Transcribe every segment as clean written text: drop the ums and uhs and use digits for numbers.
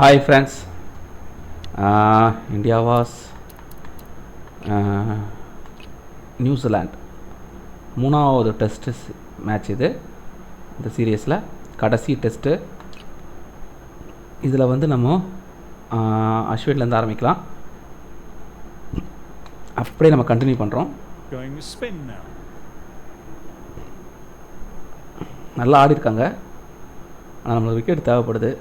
Hi friends, India was New Zealand மூணாவது test match இது. இந்த சீரியஸில் கடைசி டெஸ்ட்டு. இதில் வந்து நம்ம அஸ்வின்லேருந்து ஆரம்பிக்கலாம். அப்படியே நம்ம கண்டினியூ பண்ணுறோம். நல்லா ஆடிருக்காங்க, ஆனால் நம்மளுக்கு விக்கெட் தேவைப்படுது.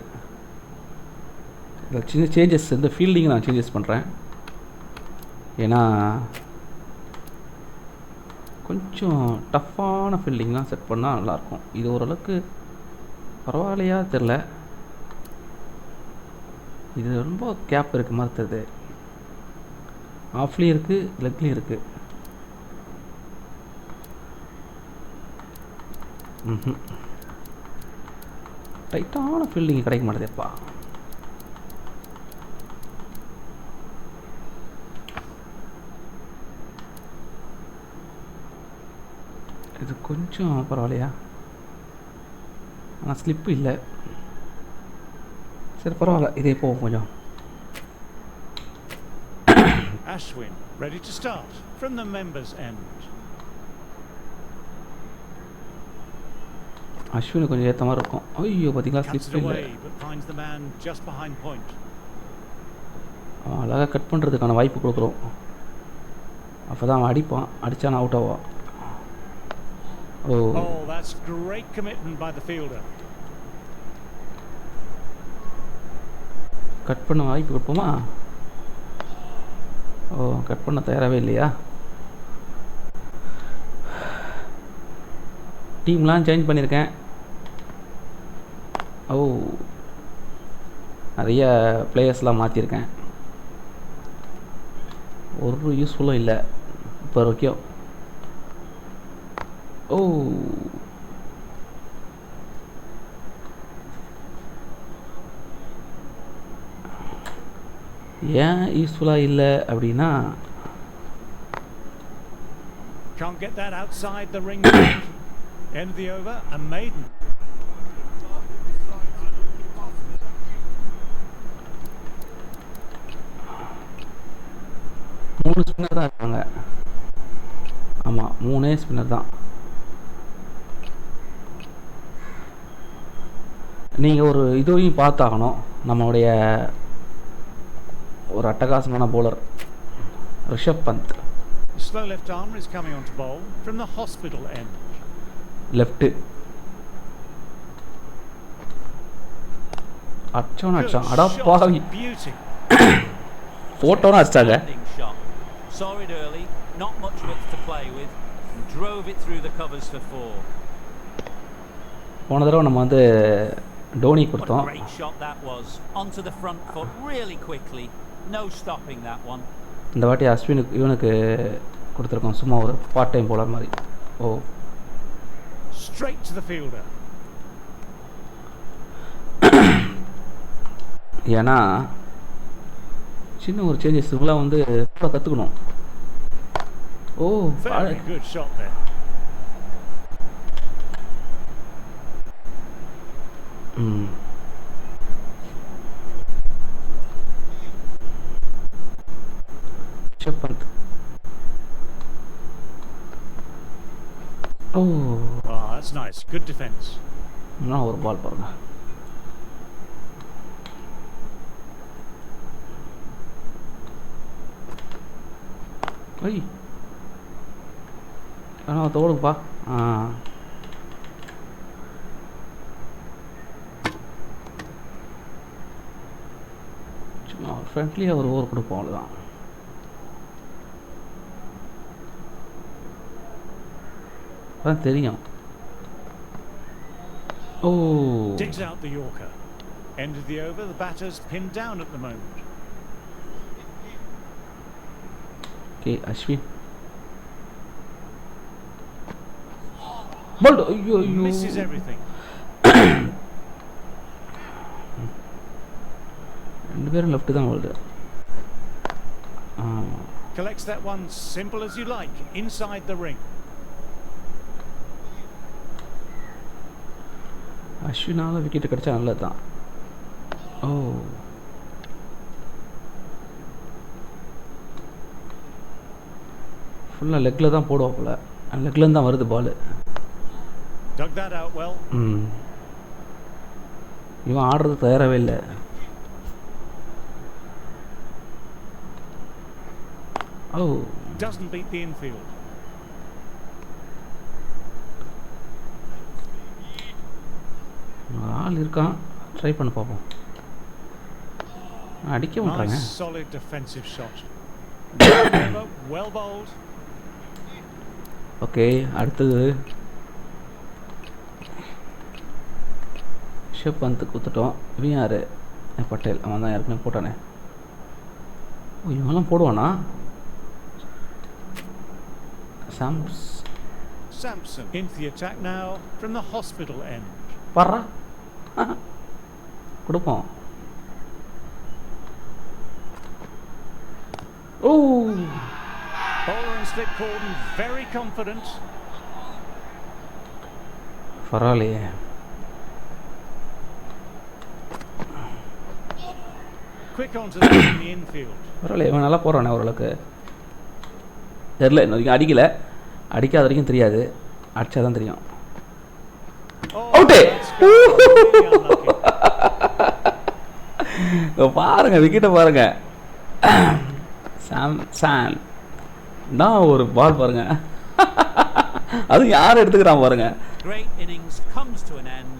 இதில் சின்ன சேஞ்சஸ் இந்த ஃபீல்டிங்கை நான் சேஞ்சஸ் பண்ணுறேன். ஏன்னா கொஞ்சம் டஃப்பான ஃபீல்டிங்லாம் செட் பண்ணால் நல்லாயிருக்கும். இது ஓரளவுக்கு பரவாயில்லையா தெரில. இது ரொம்ப கேப் இருக்குது மாதிரி தெரியுது. ஆஃப்லேயும் இருக்குது, லெக்லேயும் இருக்குது. டைட்டான ஃபீல்டிங் கிடைக்க மாட்டேதேப்பா. இது கொஞ்சம் பரவாயில்லையா, ஆனால் ஸ்லிப்பு இல்லை. சரி பரவாயில்ல, இதே போகும் கொஞ்சம். Ashwin ready to start from the members end. Ashwin கொஞ்சம் ஏற்ற மாதிரி இருக்கும். ஐயோ பார்த்தீங்களா, ஸ்லிப் இல்லை. அவன் அழகாக கட் பண்ணுறதுக்கான வாய்ப்பு கொடுக்குறோம். அப்போ தான் அவன் அடிப்பான், அடித்தான் அவுட் ஆவான். Oh, that's great commitment by the fielder. Cut பண்ண வாய்ப்பு கொடுப்போமா? ஓ, கட் பண்ண தயாராகவே இல்லையா? டீம்லாம் சேஞ்ச் பண்ணியிருக்கேன். ஓ, நிறைய பிளேயர்ஸ்லாம் மாற்றிருக்கேன். ஒரு யூஸ்ஃபுல்லும் இல்லை இப்போ வரைக்கும். ஓ, ஏன் யூஸ்ஃபுல்லாக இல்லை அப்படின்னா, can't get that outside the ring. End of the over, a maiden. மூணு ஸ்பின்னர் தான் இருக்காங்க. ஆமாம், மூணே ஸ்பின்னர் தான். நீங்கள் ஒரு இதுவையும் பார்த்தாகணும். நம்மளுடைய ஒரு அட்டகாசமான bowler Rishabh Pant. Slow left arm is coming on to bowl from the hospital end. Left அடிச்சான். அடா பாவி, போட்டோன்னு அடிச்சாங்க. Saw it early, not much width to play with, and drove it through the covers for 4. போன தடவை நம்ம வந்து டோனி கொடுத்தோம். Great shot that was, onto the front foot really quickly, no stopping that one. இந்த வாட்டி அஸ்வினுக்கு இவனுக்கு கொடுத்துருக்கோம், சும்மா ஒரு பார்ட் டைம் போலர் மாதிரி. ஓ, straight to the fielder. ஏன்னா சின்ன ஒரு சேஞ்சஸ் இவங்களாம் வந்து கற்றுக்கணும். ஓ, very good shot there. Rishabh bandh. O, that's nice, good defense. இன்னும் ஒரு பால் பாருங்க. ஐய், ஆனால் தோடுப்பா. சும்மா ஃப்ரெண்ட்லியாக ஒரு ஓவர் கொடுப்போம், அவ்வளோதான். அதான் தெரியும். ஓ, digs out the Yorker. End of the over, the batter's pinned down at the moment. Okay, Ashwin. Ball. Ayyo. Misses everything. ரெண்டு பேரும் லெஃப்ட் தான் வருது. Collects that one simple as you like inside the ring. அஸ்வினால் wicket கிடச்சா நல்லது தான். ஓ, ஃபுல்லாக லெக்கில் தான் போடுவாப்புல, லெக்லேருந்து தான் வருது பால். Dug that out well. இவன் ஆடுறது தயாராகவே இல்லை. ஓ, Doesn't beat the infield. ஆள் இருக்கான், ட்ரை பண்ணி பார்ப்போம். அடிக்க மாட்டாங்க. Nice solid defensive shot. Well bowled. Okay, அடுத்தது ரிஷப் பந்த் கொடுத்துட்டோம். இவன் யார்? பட்டேல், அவன் தான் யாருக்குமே போட்டானே. ஓ, இவங்கெல்லாம் போடுவானா? Sampson into the attack now from the hospital end. பர்றா கொடுப்போம். ஓ, Bowler and slip Corden very confident. பரவாயில்லையே. Quick onto the in the infield. பரவாயில்ல, இவன் நல்லா போகிறானே ஓரளவுக்கு. தெரில, இன்னும் வரைக்கும் அடிக்கலை. அடிக்காத வரைக்கும் தெரியாது, அடித்தா தான் தெரியும். அவுட்டு! பாருங்க, விக்கெட்டை பாருங்க. சாம்சன் நான் ஒரு பால் பாருங்க, அது யார் எடுத்துக்கிறான் பாருங்க. Great innings comes to an end.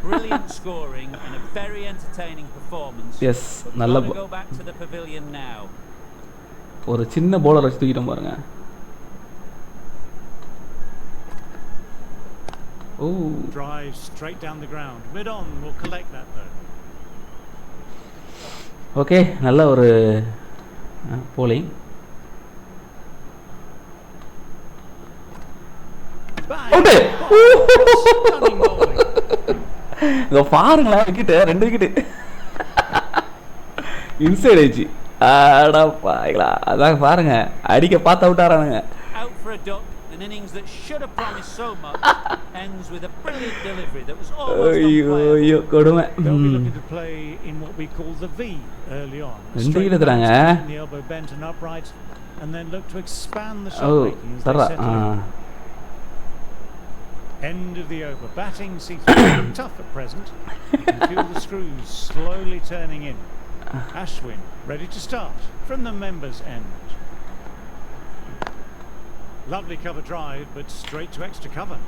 Brilliant scoring and a very entertaining performance. Yes, நல்ல go back to the pavilion now. ஒரு சின்ன bowler வச்சு தூக்கிட்டோம் பாருங்க. Oh, drive straight down the ground. Mid on will collect that though. Okay, நல்ல ஒரு polling. Out! இதோ பாருங்களேன், wicket, 2 wicket inside ஆயிடுச்சு. அடப்பாங்களா, அதான் பாருங்க, அடிக்க பார்த்து out ஆறானுங்க. Out for a duck, an innings that should have promised so much ends with a brilliant delivery that was almost unplayable. ஐயோ கொடுமை. They'll be looking to play in what we call the V early on. 2 wicket எடுத்துறாங்க. The elbow bent and upright and then look to expand the oh, shot making as they Tura. settle in. End of the over. Batting seems to be tough at present. You can feel the screws slowly turning in. Ashwin ready to start from the members' end. Lovely cover drive, but straight to extra cover.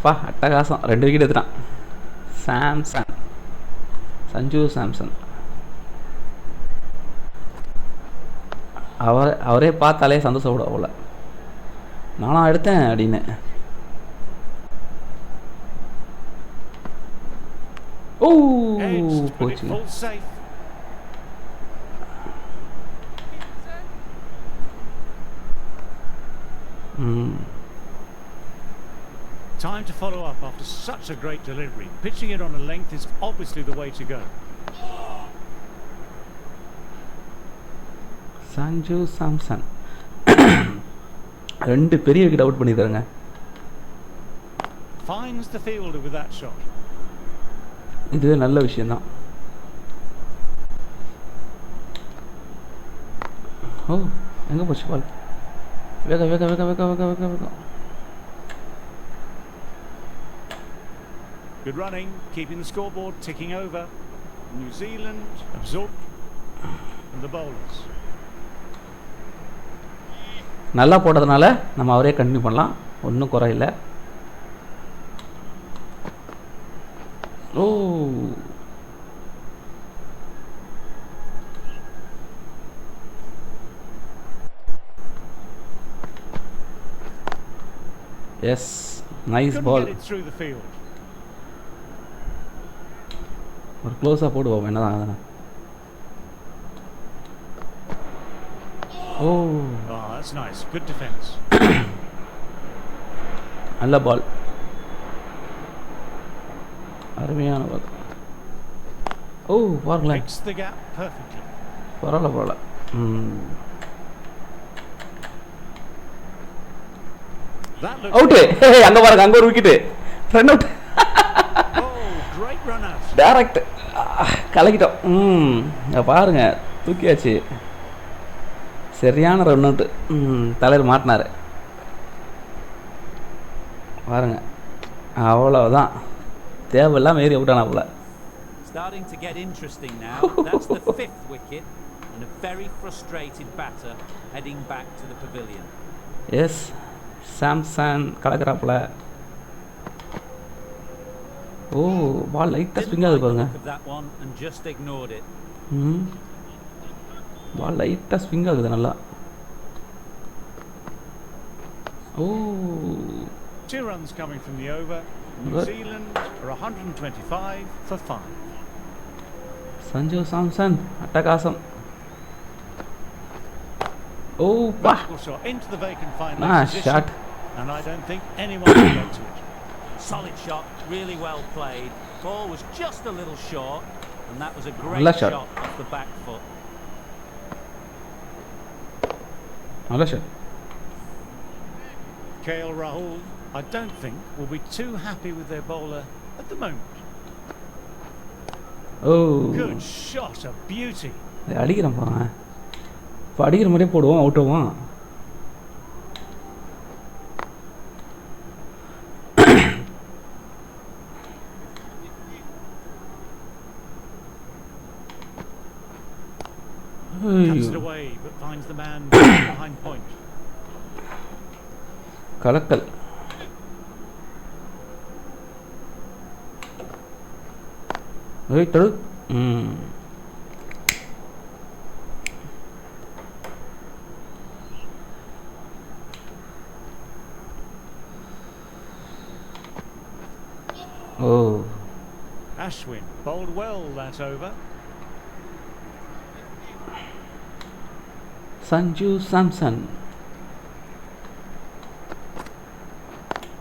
பா, அட்டகாசம், 2 wicket எடுத்துட்டான். Samson, Sanju Samson. அவரே பார்த்தாலே சந்தோஷப்படும் போல, நானா எடுத்தேன் அப்படின்னு. ஓ, Edged, but it போச்சு. falls safe. Time to follow up after such a great delivery. Pitching it on a length is obviously the way to go. Sanju Samson 2 பெரிய விக்கெட் அவுட் பண்ணிருக்காங்க. Finds the fielder with that shot. இது நல்ல விஷயம் தான். ஓ, எங்க போச்சு பால்? வேக வேக வேக வேக வேக வேக வேக. Good running, keeping the scoreboard ticking over. New Zealand absorbed from the bowlers. நல்லா போட்டதுனால நம்ம அவரே கண்டினியூ பண்ணலாம், ஒன்றும் குறையில்லை. Oh, yes, nice Couldn't ball. get it through the field. ஒரு க்ளோஸாக போடுவோம், என்னதான் ஆகுதுண்ணா. ஓ, Oh, that's nice. Good defence. நல்ல பால், அருமையான பால். ஓ, பாருங்களேன், Fixed the gap perfectly. பரவாயில்ல பரவாயில்ல. That looks out! அங்கே பாருங்க, அங்கே ஒரு wicket, run out. Oh, great run out. Direct கலக்கிட்டோம். பாருங்க, தூக்கியாச்சு. சரியான ரன் அவுட்டு. தலைவர் மாட்டினார் பாருங்க. அவ்வளோதான், தேவையில்லாமல் ஏறி விட்டானா போல. Starting to get interesting now. That's the 5th wicket and a very frustrated batter heading back to the pavilion. Yes, Samson கலக்கிறாப்புல. ஓ, பால் லைட்டாக Didn't ஸ்விங் ஆகுது like the பாருங்க. look of that one and just ignored it. பால் லைட்டாக swing ஆகுது நல்லா. ஓ, 2 runs coming from the over. New Good. Zealand are 125 for 5. Sanju Samson அட்டகாசம். ஓ பா, Vertical shot into the vacant fine leg nice position, shot. and I don't think anyone can get to it. Solid shot, really well played. Ball was just a little short, and that was a great நல்ல shot. shot off the back foot. நல்ல shot. KL Rahul, I don't think, will be too happy with their bowler at the moment. Oh, Good shot, a beauty. அடிக்கிறேன் பாருங்க. இப்போ அடிக்கிற மாதிரியே போடுவோம், அவுட்டுவோம். Cuts it away, but finds the man behind point. கலக்கல். ஏய் தடு. Oh, Ashwin bowled well that over. Sanju Samson.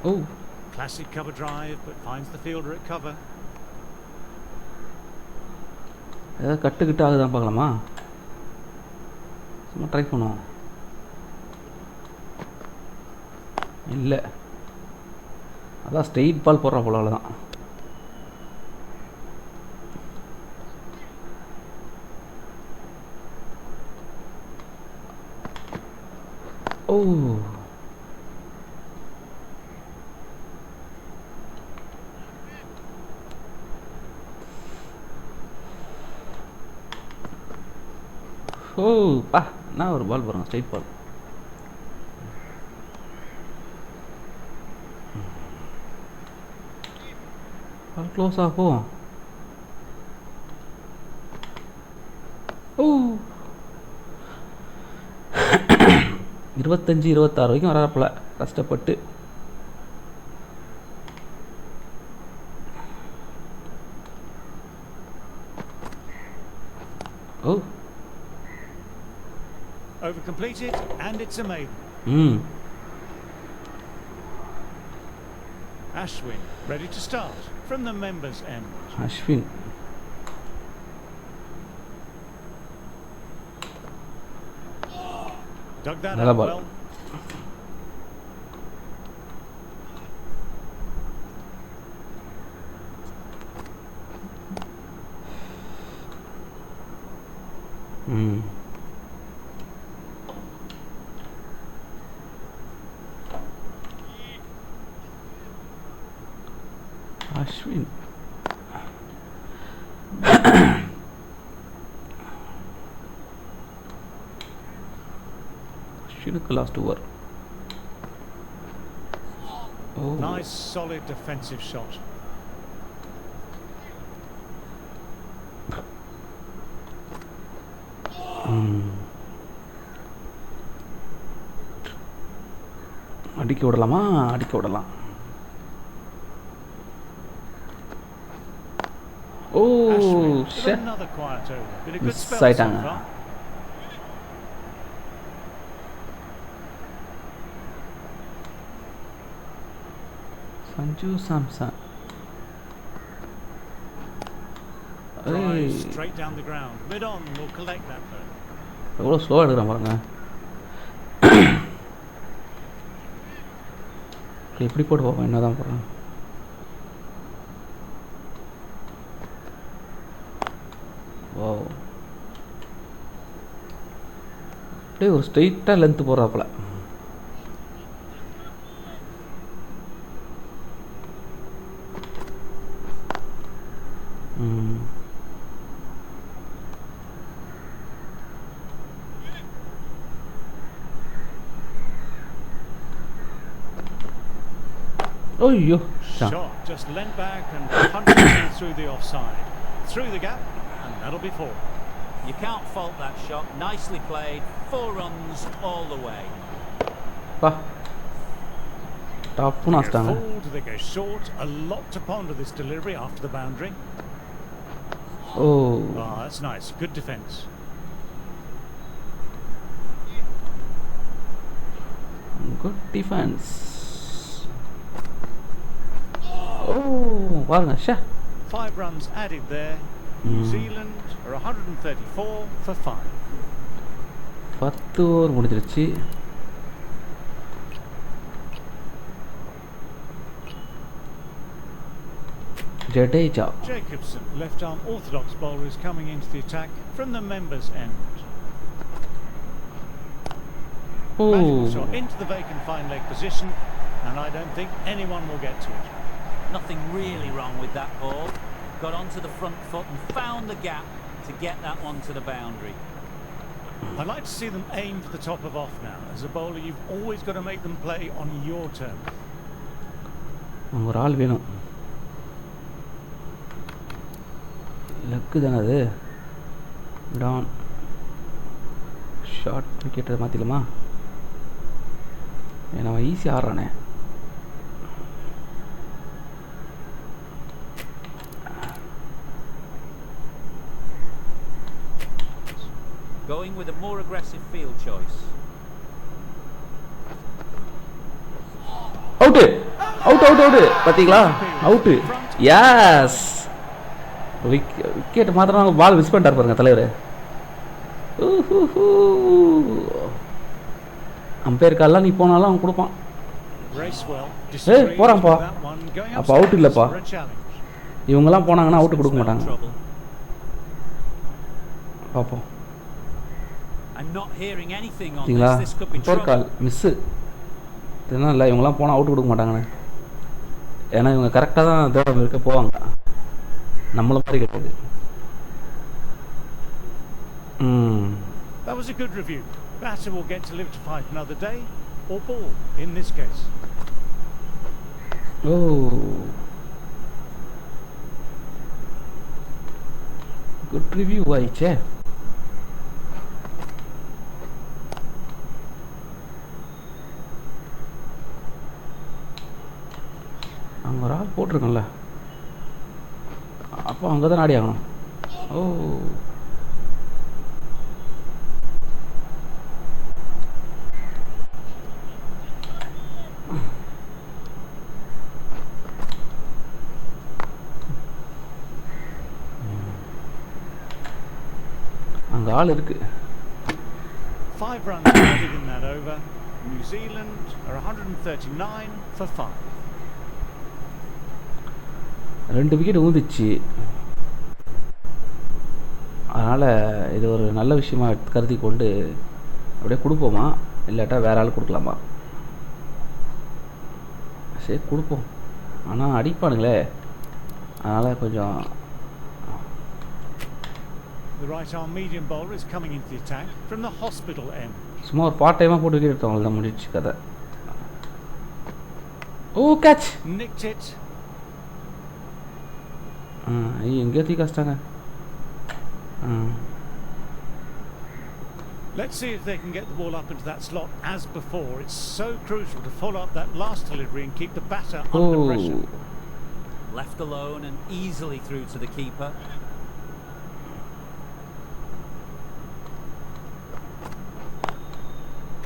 Oh, Classic cover drive, but finds the fielder at cover. ஏதாவது கட்டுக்கிட்டு ஆகுதான் பார்க்கலாமா? சும்மா ட்ரை பண்ணுவோம். இல்லை, அதான் ஸ்ட்ரெயிட் பால் போடுற போல, அவ்வளோதான். ஓ, ஓ பா, நான் ஒரு பால் போடுறேன், ஸ்ட்ரைட் பால். பால் க்ளோஸ் ஆகும். ஓ, 25-26 வரைக்கும் வராப்புல கஷ்டப்பட்டு. ஓ, Over completed, and it's a maiden. Ashwin ready to start from the members' end. Ashwin. Dug that Another up ball. well. Ashwin. அஸ்வினுக்கு last over. Oh, Nice, solid defensive shot. அடிக்க விடலாமா? அடிக்க விடலாம். ஓ, Ashwin with shot. another quiet over. Been a good Miss spell so ஆயிட்டாங்க. far. Sanju Samson. Drive straight down the ground. Mid on will collect that though. எவ்வளோ ஸ்லோவாக எடுக்கிறான் பாருங்க. எப்படி போட்டு பார்ப்போம், என்ன தான் போடுறான். ஓ, அப்படியே ஒரு ஸ்ட்ரெயிட்டாக லென்த்து போகிறாப்புல. ஐயோ Shot just leant back and punched it through the offside. Through the gap, and that'll be 4. You can't fault that shot. Nicely played. 4 runs all the way. பா டப்புன்னு They go வச்சிட்டாங்க. forward, they go short. A lot to ponder this delivery after the boundary. Oh Ah, that's nice. Good defence. Good defence. Oh பாருங்க Shaw 5 runs added there. New Zealand are 134 for 5. 10 over முடிஞ்சிருச்சு. Jadeja. Jacobson, left-arm orthodox bowler, is coming into the attack from the members' end. O Magical shot into the vacant fine leg position, and I don't think anyone will get to it. Nothing really wrong with that ball. Got onto the front foot and found the gap to get that one to the boundary. I'd like to see them aim for the top of off now. As a bowler, you've always got to make them play on your terms. ஒரு ஆள் வேணும். Luck தானே அது. Don short விக்கெட்டை மாற்றிடலாமா? ஏன்னா அவன் ஈஸியாக ஆடுறானே. Going with a more aggressive field choice. Out out out out பார்த்தீங்களா? அவுட்டு. யாஸ் விக்கெட் மாத்திரம் பால் மிஸ் பண்ணிட்டார் பாருங்க தலைவர். அம்பையர் கால்லாம் நீ போனாலும் அவன் கொடுப்பான். ஏய் போகிறான்ப்பா. அப்போ அவுட் இல்லைப்பா. இவங்கெல்லாம் போனாங்கன்னா அவுட்டு கொடுக்க மாட்டாங்க. பார்ப்போம். பார்த்தீங்களா ஃபோர் கால் மிஸ்ஸு. இதெல்லாம் இல்லை, இவங்கெல்லாம் போனால் அவுட்டு கொடுக்க மாட்டாங்கண்ணே. ஏன்னா இவங்க கரெக்டாக தான் தேர்ட் இருக்க போவாங்க. நம்மள மாதிரி கிடையாது. That was a good review. Batter will get to live to fight another day, or ball in this case. Oh, good review ஆயிடுச்சே. அங்கே ஒரு ஆள் போட்டிருக்கோம்ல, அப்போ அங்கே தான் ஆடி ஆகணும். ஓ அங்கே ஆள் இருக்கு. 5 runs added in that over. New Zealand are 139 for 5. 2 wicket ஊந்துச்சு. அதனால் இது ஒரு நல்ல விஷயமா கருதி கொண்டு அப்படியே கொடுப்போமா, இல்லாட்டா வேற ஆள் கொடுக்கலாமா? சரி கொடுப்போம். ஆனால் அடிப்பானுங்களே, அதனால் கொஞ்சம். The right arm medium bowler is coming into the attack from the hospital end. சும்மா ஒரு பார்ட் டைமாக போட்டு விக்கெட் எடுத்தவங்க தான் முடிச்சு கதை. ஓ கேட்ச். Nicked it. எங்கேயோ தூக்கி கஷ்டாங்க. Let's see if they can get the ball up into that slot as before. It's so crucial to follow up that last delivery and keep the batter under pressure. Left alone and easily through to the keeper.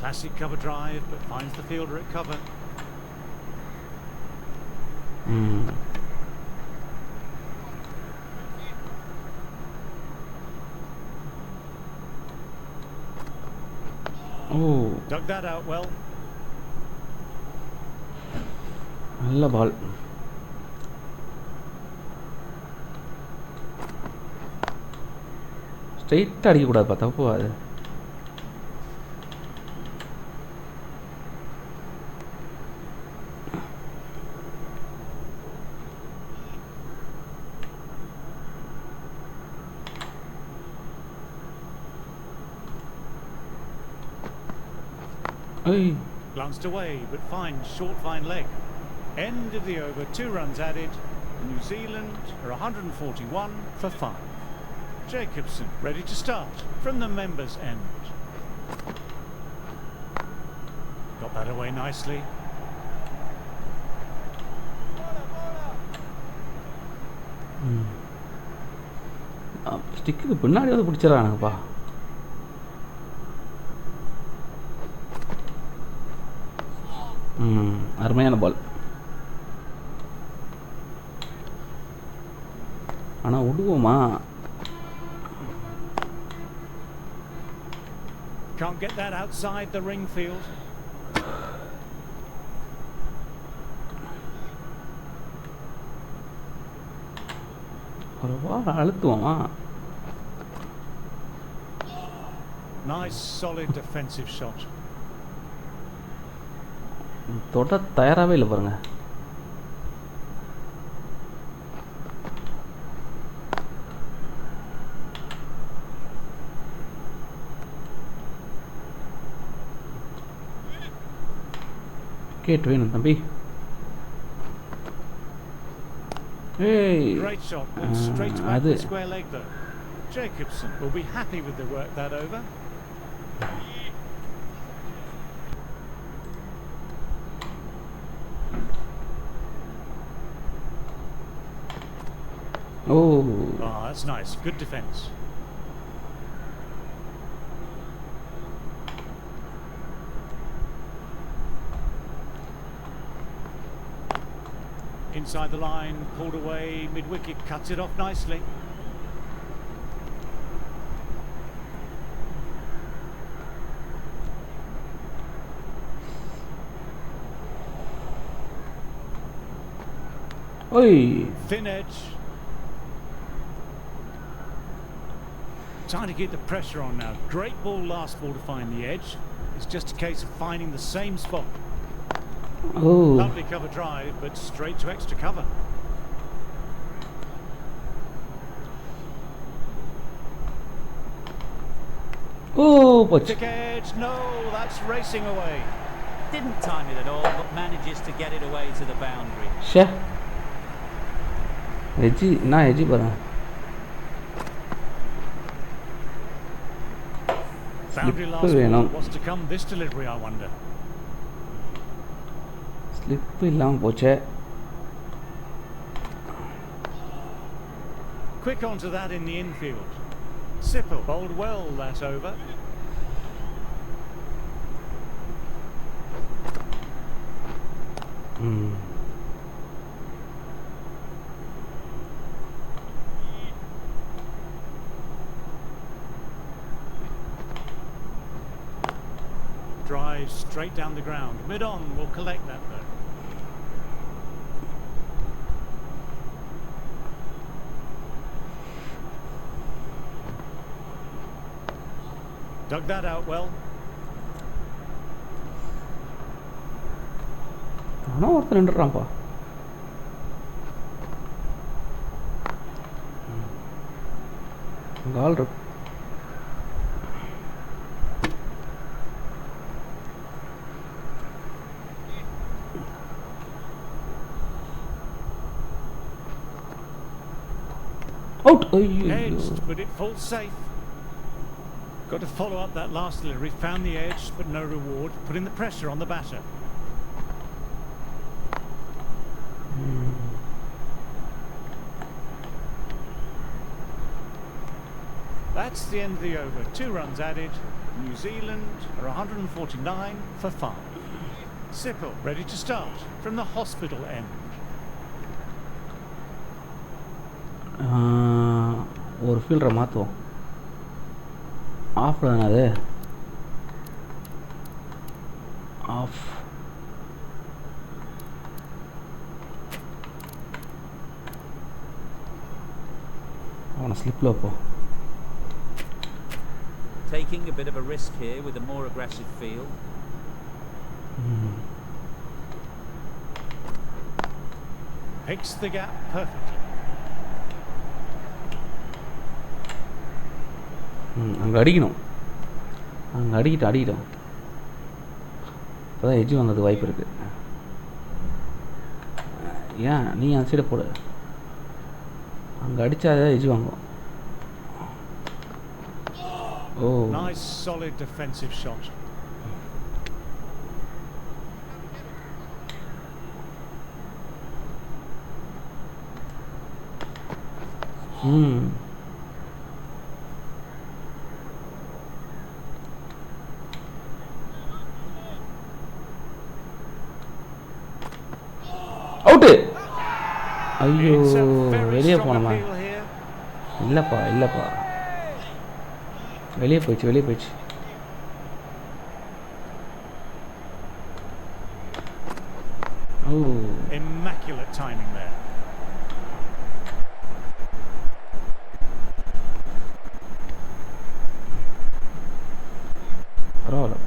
Classic cover drive, but finds the fielder at cover. Oh, Dug that out well. நல்ல பால். ஸ்ட்ரைட்டாக அடிக்கக்கூடாதுப்பா, தப்பு அது. ஏய் Glanced away, but fine, short, fine leg. End of the over, 2 runs added. New Zealand are 141 for 5. Jacobson ready to start from the members' end. Got that away nicely. Stick பின்னாடி வந்து பிடிச்சிடறானுங்கப்பா. அருமையான பால். ஆனால் விடுவோமா? Can't get that outside the ring field. ஒரு பால் அழுத்துவோமா? Nice solid defensive shot. தொட தயாராகவே இல்லை பாருங்க. கேட்டு வேணும் தம்பி. Great shot, went straight to back the square leg though. Jacobson will be happy with the work that over. Oh, that's nice. Good defence. Inside the line, pulled away, mid-wicket, cuts it off nicely. Oi. Thin edge. Trying to get the pressure on now. Great ball last ball to find the edge. It's just a case of finding the same spot. Oh. Lovely cover drive, but straight to extra cover. Oh, but Thick edge. No, that's racing away. Didn't time it at all, but manages to get it away to the boundary. ஷே எஜி நான் எஜி பாருங்க. Boundary last ball. What's to come this delivery, I wonder. Slip இல்லாமல் போச்சே. Quick onto that in the infield. Sipple bowled well that over. Drive straight down the ground. Mid-on will collect that though. Dug that out well. ஆனால் ஒருத்தர் நின்றுறான்ப்பா. அங்கே ஆள் இருக்கு. Out! Edged, but it falls safe. Got to follow up that last delivery. Found the edge, but no reward. Putting the pressure on the batter. That's the end of the over. 2 runs added. New Zealand are 149 for 5. Sipple ready to start from the hospital end. ஒரு ஃபீல்டரை மாற்றுவோம். Of தானே அது? Of. அவனை ஸ்லிப்பில் வைப்போம். Taking a bit of a risk here with a more aggressive field. Picks the gap perfectly. அங்கே அடிக்கணும். அங்கே அடிக்கிட்டோம். இப்போ தான் எஜ்ஜு வாங்கிறது வாய்ப்பு இருக்குது. ஏன் நீ அந்த சைடை போடு, அங்கே அடித்தா தான் எஜ்ஜு வாங்கும். ஓ Nice solid defensive shot. Out. ஐயோ It's a very வெளியே strong போனோமா? appeal here. இல்லைப்பா வெளியே போயிடுச்சு. ஓ Immaculate timing there.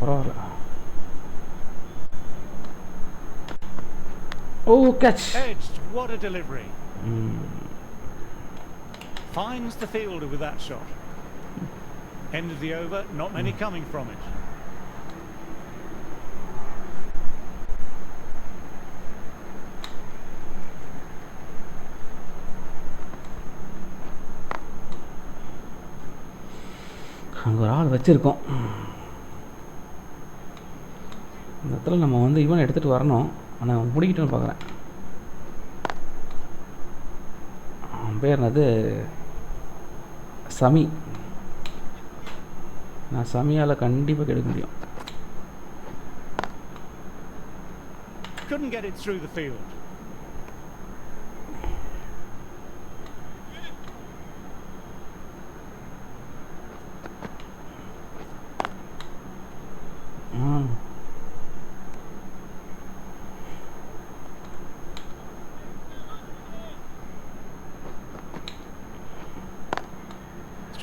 பரவாயில்ல. ஓ catch. Edged, what a delivery. Finds the fielder with that shot. End of the over, not many coming from it. அங்கே ஒரு ஆள் வச்சுருக்கோம். இந்த இடத்துல நம்ம வந்து இவனை எடுத்துகிட்டு வரணும். ஆனால் முடிக்கிட்டோன்னு பார்க்குறேன். அவன் பேர் என்னது? சமி. நான் சமியால் கண்டிப்பாக கெடுக்க முடியும். Couldn't get it through the field.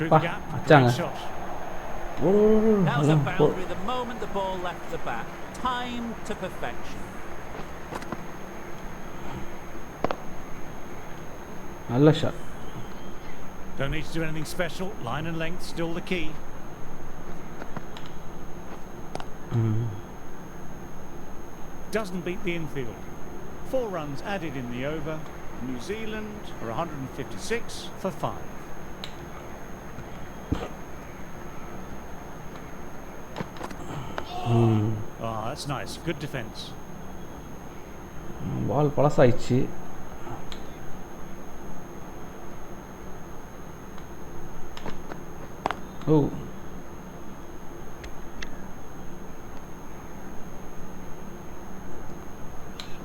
Through the gap, great shot. That was a boundary the moment the ball left the bat. Time to perfection. நல்ல shot. Don't need to do anything special. Line and length still the key. Doesn't beat the infield. 4 runs added in the over. New Zealand are 156 for 5. Oh, that's nice. Good defense. பால் பழசாயிடுச்சு. ஓ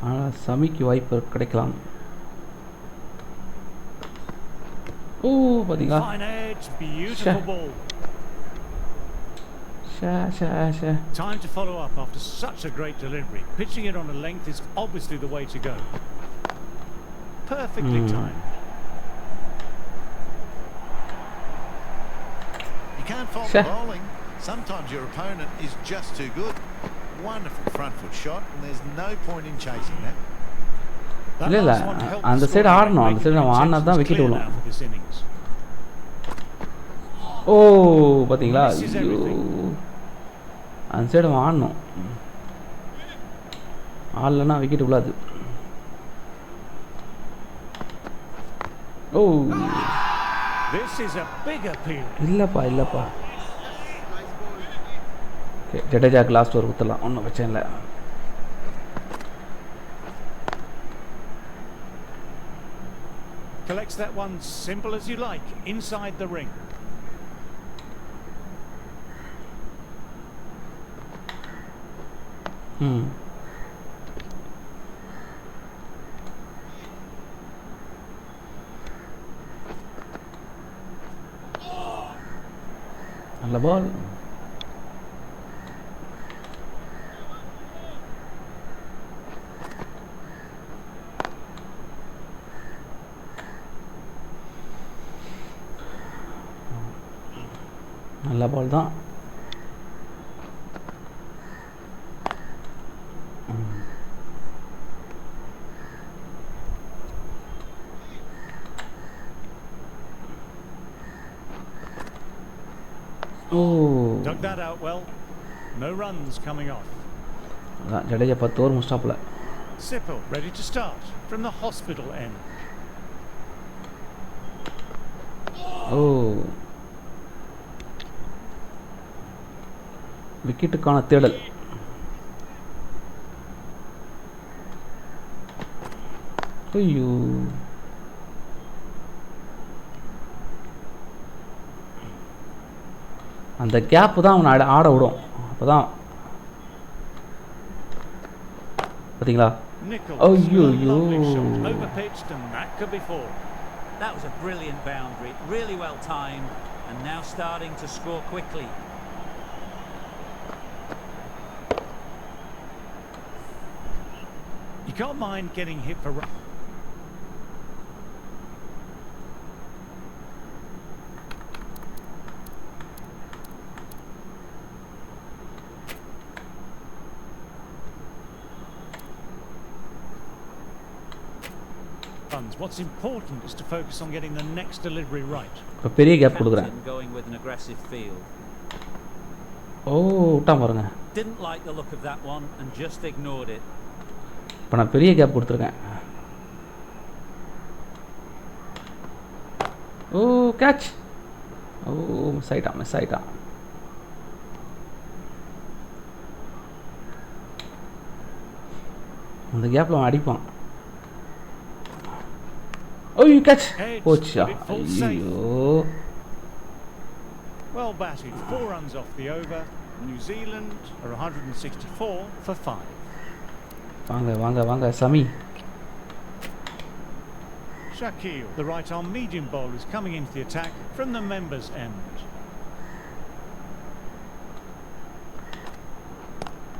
ஆனால் சமிக்கு வாய்ப்பு கிடைக்கலாம். ஓ பார்த்தீங்களா? Fine edge, beautiful ball. Time to follow up after such a great delivery. Pitching it on a length is obviously the way to go. Perfectly timed. You can't fault the bowling. Sometimes your opponent is just too good. Wonderful front foot shot, and there's no point in chasing that. இல்லை அந்த side ஆடணும். அந்த side நம்ம ஆடினா தான் wicket விழும். ஓ பார்த்தீங்களா? அந்த சைடு அவன் ஆடணும். ஆடலைன்னா விக்கெட் விழாது. ஓ இல்லைப்பா. ஓகே ஜடேஜாக்கு லாஸ்ட் ஒரு குத்தலாம், ஒன்றும் பிரச்சனை இல்லை. Collects that one simple as you like inside the ring. நல்ல பால். நல்ல பால் தான். Dug that out well. No runs coming off. அதான் ஜடேஜா 10 ஓவர் முடிச்சாப்புல. Sipple ready to start from the hospital end. Oh, விக்கெட்டுக்கான தேடல். ஐயோ, அந்த கேப்பு தான் அவனை ஆட விடும். அப்போ தான் பார்த்தீங்களா? Nichols, ஐயோ a ஐயோ, lovely shot, overpitched and that could be four. That was a brilliant boundary, really well timed, and now starting to score quickly. You can't mind getting hit for runs. What's important is to focus on getting the next delivery right. இப்போ பெரிய gap கொடுக்குறேன். Captain going with an aggressive field. ஓ, விட்டா பாருங்க. Didn't like the look of that one and just ignored it. இப்போ நான் பெரிய gap கொடுத்துருக்கேன். ஓ, catch. ஓ, miss ஆயிட்டான். அந்த கேப்பில் அவன் அடிப்பான். ஓ, கேட்ச் போச்சா? ஐயோ, Well batted, 4 runs off the over. New Zealand are 164 for 5. வாங்க Sami. Shakil, the right arm medium bowler, is coming into the attack from the members' end.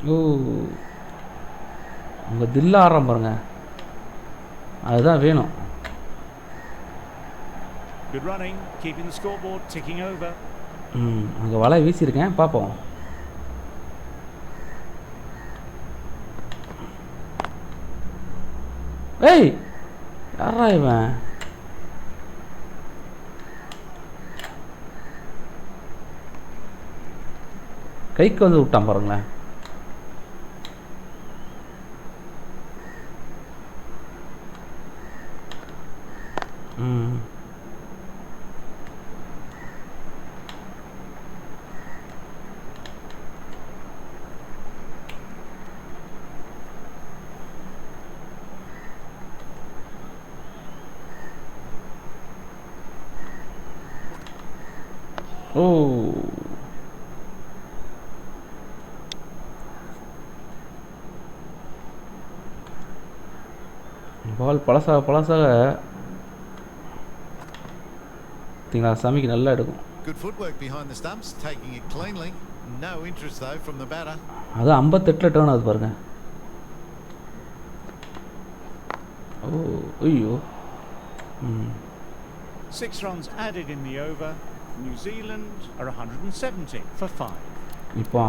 ஓ, உங்கள் தில்ல ஆடுறான் பாருங்க, அதுதான் வேணும். Good running, keeping the scoreboard ticking over. அங்கே வலை வீசியிருக்கேன், பார்ப்போம். ஏய், யாரா இவன்? கைக்கு வந்து விட்டான் பாருங்களேன். ஓ, பால் பழசாக பார்த்தீங்களா? சமிக்கு நல்லா எடுக்கும். Good footwork behind the stumps, taking it cleanly. No interest though from the batter. அது 58 டர்ன் ஆகுது பாருங்க. ஓ, ஐயோ. 6 runs added in the over. New Zealand are 170 for 5. இப்போ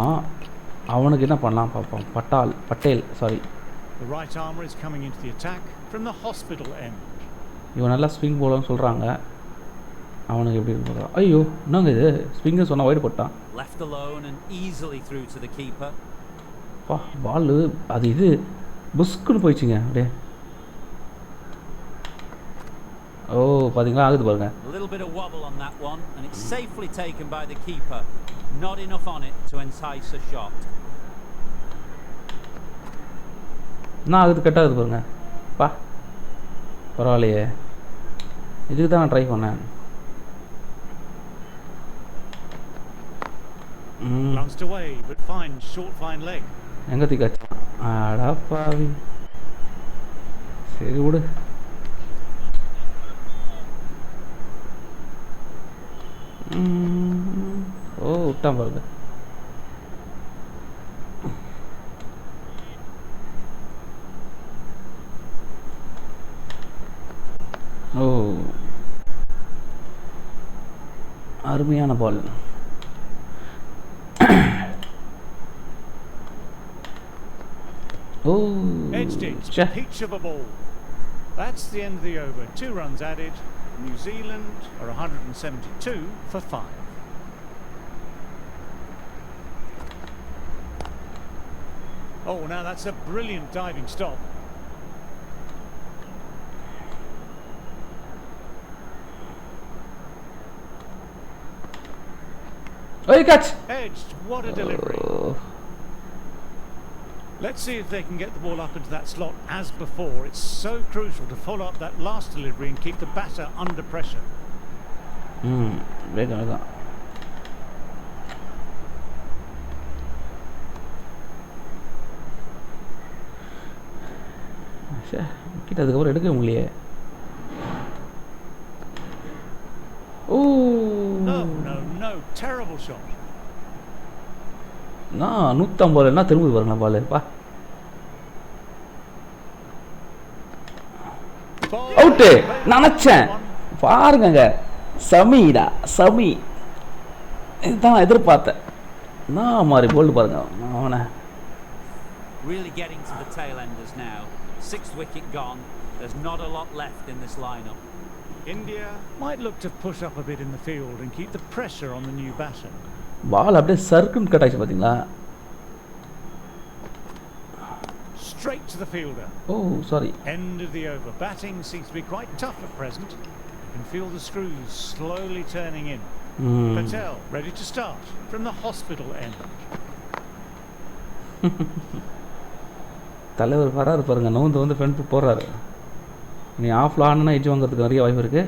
அவனுக்கு என்ன பண்ணலாம் பார்ப்போம். Patel sorry. The right armour is coming into the attack from the hospital end. இவன் நல்லா ஸ்விங் போலன்னு சொல்கிறாங்க. அவனுக்கு எப்படி போடுறான்? ஐயோ, என்னங்க இது? ஸ்விங்கு சொன்னால் வைடு போட்டான். Left alone and easily through to the keeper. பா, பால் அது இது புஸ்க்குன்னு போயிடுச்சுங்க அப்படியே. ஓ, பார்த்தீங்களா? ஆகுது பாருங்க. A little bit of wobble on that one and it's safely taken by the keeper. Not enough on it to entice a shot. என்ன ஆகுது? கட் ஆகுது பாருங்க. பா, பரவாயில்லையே. இதுக்கு தான் நான் ட்ரை பண்ணேன். Bounced away but finds short fine leg. எங்க தீக்காச்சு? ஆடா பாவி. சரி விடு. ஓ, விட்டான் பாருங்க. ஓ, அருமையான பால். ஓ, Edged it, peach of a ball. That's the end of the over. 2 runs added. New Zealand are 172 for 5. Oh, now that's a brilliant diving stop. Hey, catch! Edged. What a delivery. Let's see if they can get the ball up into that slot as before. It's so crucial to follow up that last delivery and keep the batter under pressure. வேகம் வேகம். கிட்ட அதுக்கப்புறம் எடுக்க முடியலையே. ஓ No, no, no. Terrible shot. நான் 150 என்ன திரும்பி பாருங்களா பால் பா. அவுட்டு நினச்சேன் பாருங்க. சமீடா சமி இதுதான் எதிர்பார்த்தேன். நான் மாதிரி போல்டு பாருங்க அவனை. Really getting to the tail enders now. 6th wicket gone. There's not a lot left in this lineup. India might look to push up a bit in the field and keep the pressure on the new batter. பால் அப்படியே சர்க்குன்னு cut ஆச்சு பார்த்தீங்களா? Straight to the fielder. Oh sorry. End of the over. Batting seems to be quite tough at present. You can feel the screws slowly turning in. Patel ready to start from the hospital end. தலைவர் வராரு பாருங்க. நவுந்து வந்து friend போடுறாரு. நீ ஆஃப்ல ஆனா edge வாங்குறதுக்கு நிறைய வாய்ப்பு இருக்கு.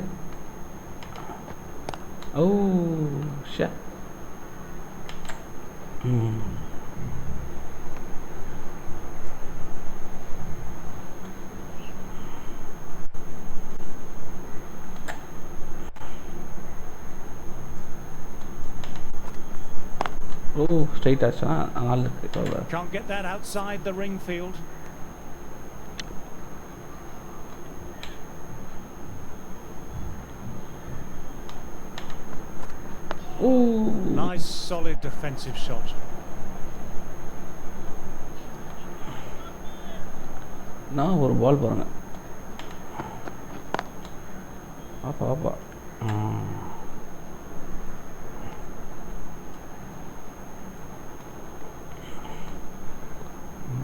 ஓ ஷே. ஓ ஸ்ட்ரைட் ஆச்சா ஆல் இருக்கு. Can't get that outside the ring field. Ooh. Nice solid defensive shot. நான் ஒரு பால் பாருங்க. ஆப்பா ஆப்பா.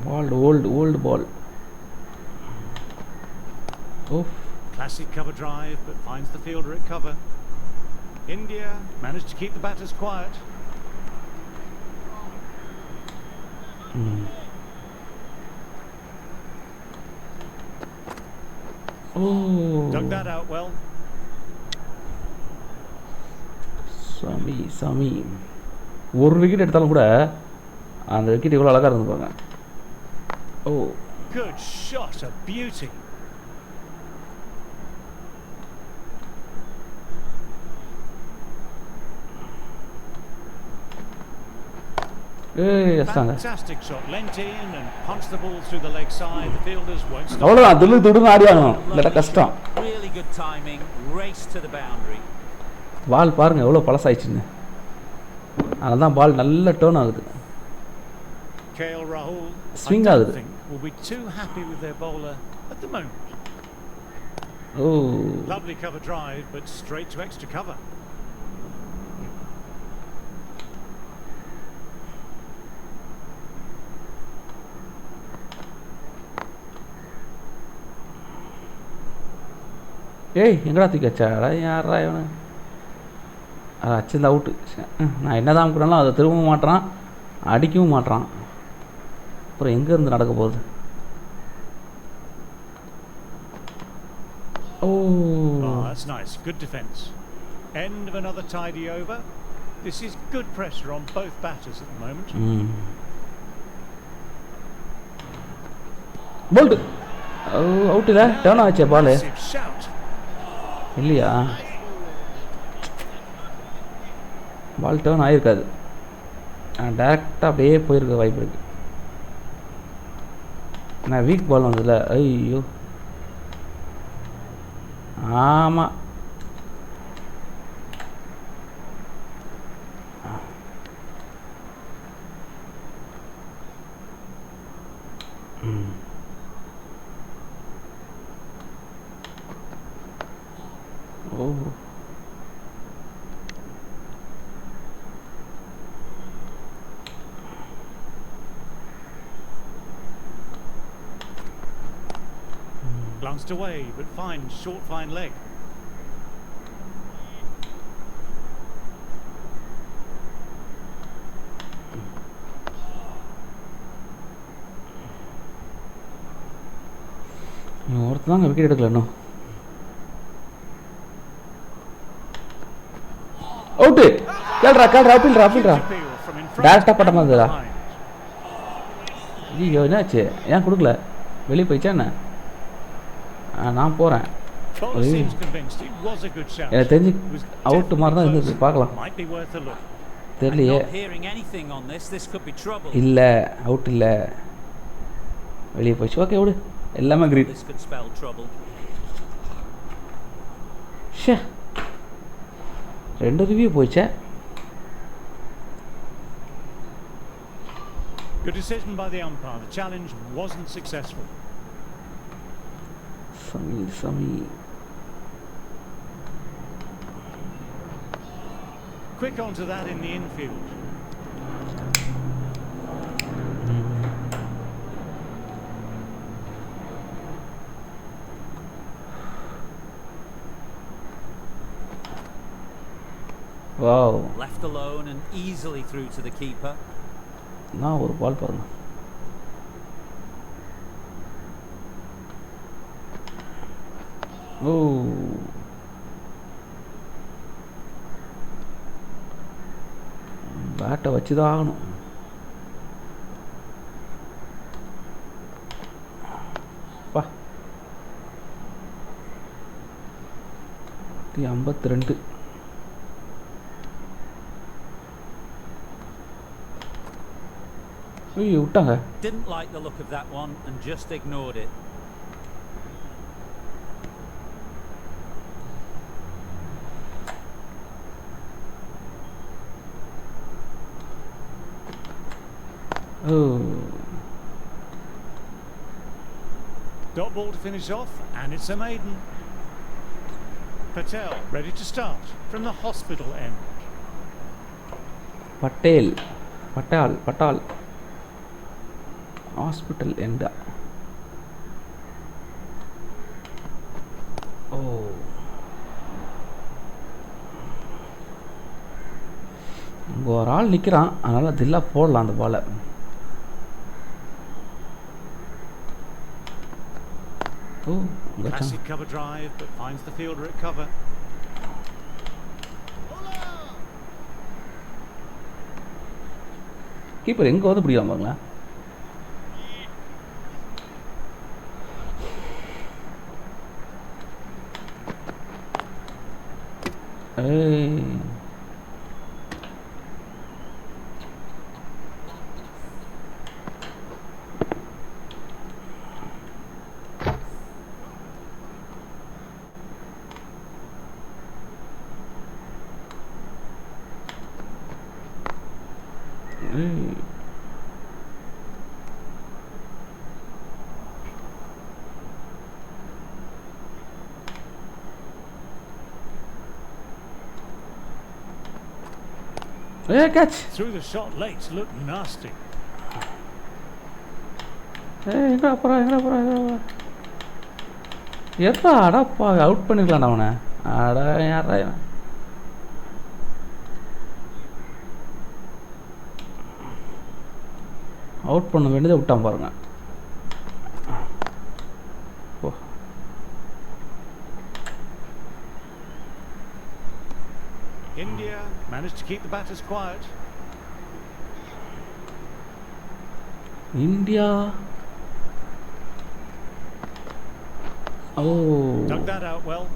Ball, old ball. Oof. Classic cover drive, but finds the fielder at cover. India managed to keep the batters quiet. Oh. Dug that out well. Sami. ஒரு wicket எடுத்தாலும் கூட அந்த wicket இவ்வளோ அழகாக இருந்து பாருங்க. ஓ Good shot, a beauty. Fantastic shot, leant in and punched the ball through the leg side. The fielders won't stop. அவ்வளோதான் துடுன்னு ஆடி ஆகணும். இல்லை கஷ்டம். Really good timing, race to the boundary. பால் பாருங்க எவ்வளோ பழசாயிடுச்சுன்னு. அதனால தான் பால் நல்ல டர்ன் ஆகுது. KL Rahul, Swing I ஆகுது. don't think will be too happy with their bowler at the moment. O Lovely cover drive, but straight to extra cover. ஏய் எங்கடா தூக்கி வச்சாடா யாரா இவனு? அச்சிருந்த அவுட்டு. நான் என்ன தான் கூடலாம் அதை திரும்பவும் மாட்டுறான், அடிக்கவும் மாட்டுறான். அப்புறம் எங்கேருந்து நடக்க போகுது? Oh, that's nice. Good defence. End of another tidy over. This is good pressure on both batters at the moment. Bowled out இல்லை, டேர்ன் ஆச்சே பால் Massive shout. இல்லையா? பால் டேர்ன் ஆகிருக்காது, டேரெக்டாக அப்படியே போயிருக்க வாய்ப்பு இருக்கு. நான் வீக் பால் வந்ததில்ல. ஐயோ ஆமாம். ஓ Glanced away, but finds short fine leg. ஒருத்தர் தாங்க விக்கெட் எடுக்கல இன்னும். அவுட்டு. கேள்றா அப்பீல்ரா டேரக்டாக பட்ட மாதிரிடா. ஐயோ என்னாச்சு, ஏன் கொடுக்கல, வெளியே போயிச்சா என்ன? நான் போகிறேன். எனக்கு தெரிஞ்சு அவுட்டு மாதிரி தான் இருந்தது, பார்க்கலாம். தெரியலையே. இல்லை அவுட் இல்லை, வெளியே போயிடுச்சு. ஓகே விடு, எல்லாமே கிரீன். ஷே 2 ரிவ்யூ போயிடுச்சே. Good decision by the umpire. The challenge wasn't successful. Sami. Quick onto that in the infield. Wow. Left alone and easily through to the keeper. நான் ஒரு பால் பாருங்க. ஓ பேட்டை வச்சு தான் ஆகணும். பா 52. ஐயோ விட்டாங்க. Didn't like the look of that one and just ignored it. Oh. Dot ball to finish off, and it's a maiden. Patel ready to start from the hospital end. Patel. Hospital end. Oh. இங்கே ஒரு ஆள் நிற்கிறான், அதனால் தில்லா போடலாம் அந்த பாலை. ஓ Classic cover drive, but finds the fielder at cover. Keeper எங்கே வந்து பிடிக்கலாம் பாருங்களேன். ஏய் catch. Through the shot, legs look nasty. எங்கடா போறா எப்பா அடாப்பா அவுட் பண்ணிக்கலாம்டா அவனை. அடா யாரா இவன்? அவுட் பண்ண வேண்டியதை விட்டான் பாருங்க. India managed to keep the batters quiet. India. Oh. Dug that out well.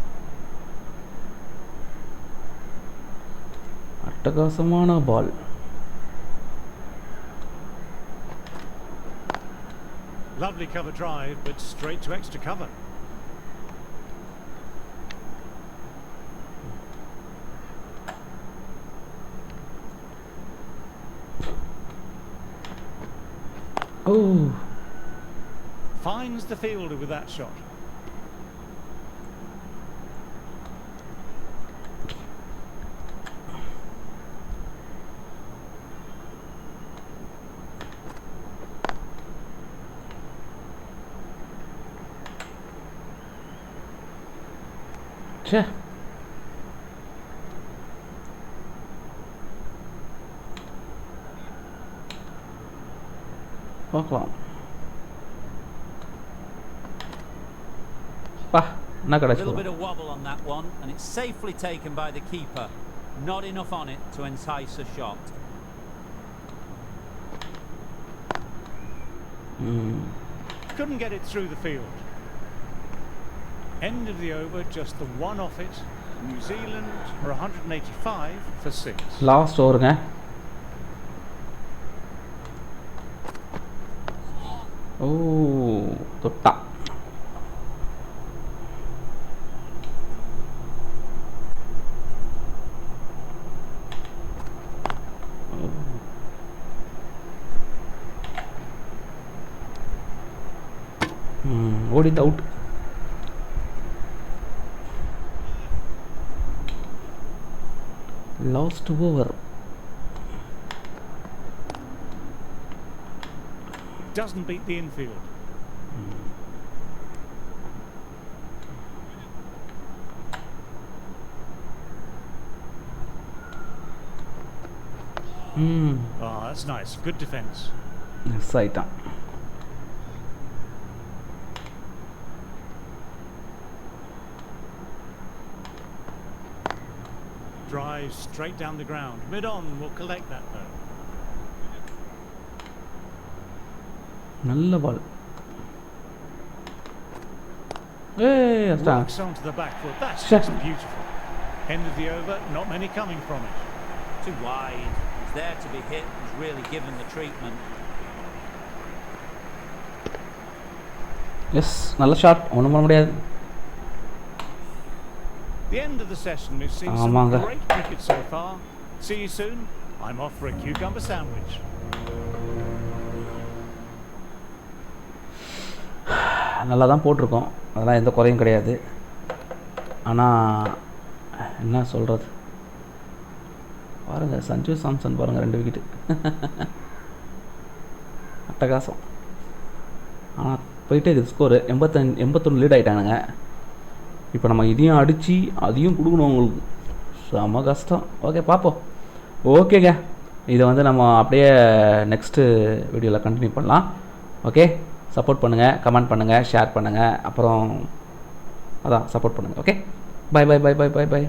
அட்டகாசமான பால். Lovely cover drive, but straight to extra cover. Oh. Finds the fielder with that shot. சே பார்க்கலாம் பா என்ன A little கிடச்சி bit of wobble on that one, and it's safely taken by the keeper. Not enough on it to entice a shot. Couldn't get it through the field. End of the over, just the one off it. New Zealand are 185 for 6. Last ஓவருங்க. Oh தொட்டா ஓடிந்து out. Last over. Doesn't beat the infield. Oh, that's nice. Good defence. Miss ஆயிட்டான். Drive straight down the ground. Mid-on will collect that though. நல்ல பால். ஏய் அஸ்டா. Works onto the back foot. That's just beautiful. End of the over. Not many coming from it. Too wide. It's there to be hit. He's really given the treatment. Yes நல்ல shot. ஒன்றும் பண்ண முடியாது. The end of the session. We've seen some ஆமாங்க. great cricket so far. See you soon. I'm off for a cucumber sandwich. நல்லா தான் போட்டிருக்கோம், அதெல்லாம் எந்த குறையும் கிடையாது. ஆனால் என்ன சொல்கிறது, பாருங்கள் சஞ்சு சாம்சன் பாருங்கள் 2 விக்கெட்டு அட்டகாசம். ஆனால் போயிட்டே இருக்குது ஸ்கோரு. 81 லீட் ஆகிட்டானுங்க. இப்போ நம்ம இதையும் அடித்து அதையும் கொடுக்கணும் அவங்களுக்கு, செம கஷ்டம். ஓகே பார்ப்போம். ஓகேங்க, இதை வந்து நம்ம அப்படியே நெக்ஸ்ட்டு வீடியோவில் கண்டினியூ பண்ணலாம். ஓகே, சப்போர்ட் பண்ணுங்கள், கமெண்ட் பண்ணுங்கள், ஷேர் பண்ணுங்கள், அப்புறம் அதான் சப்போர்ட் பண்ணுங்கள். Okay, bye bye bye bye bye by.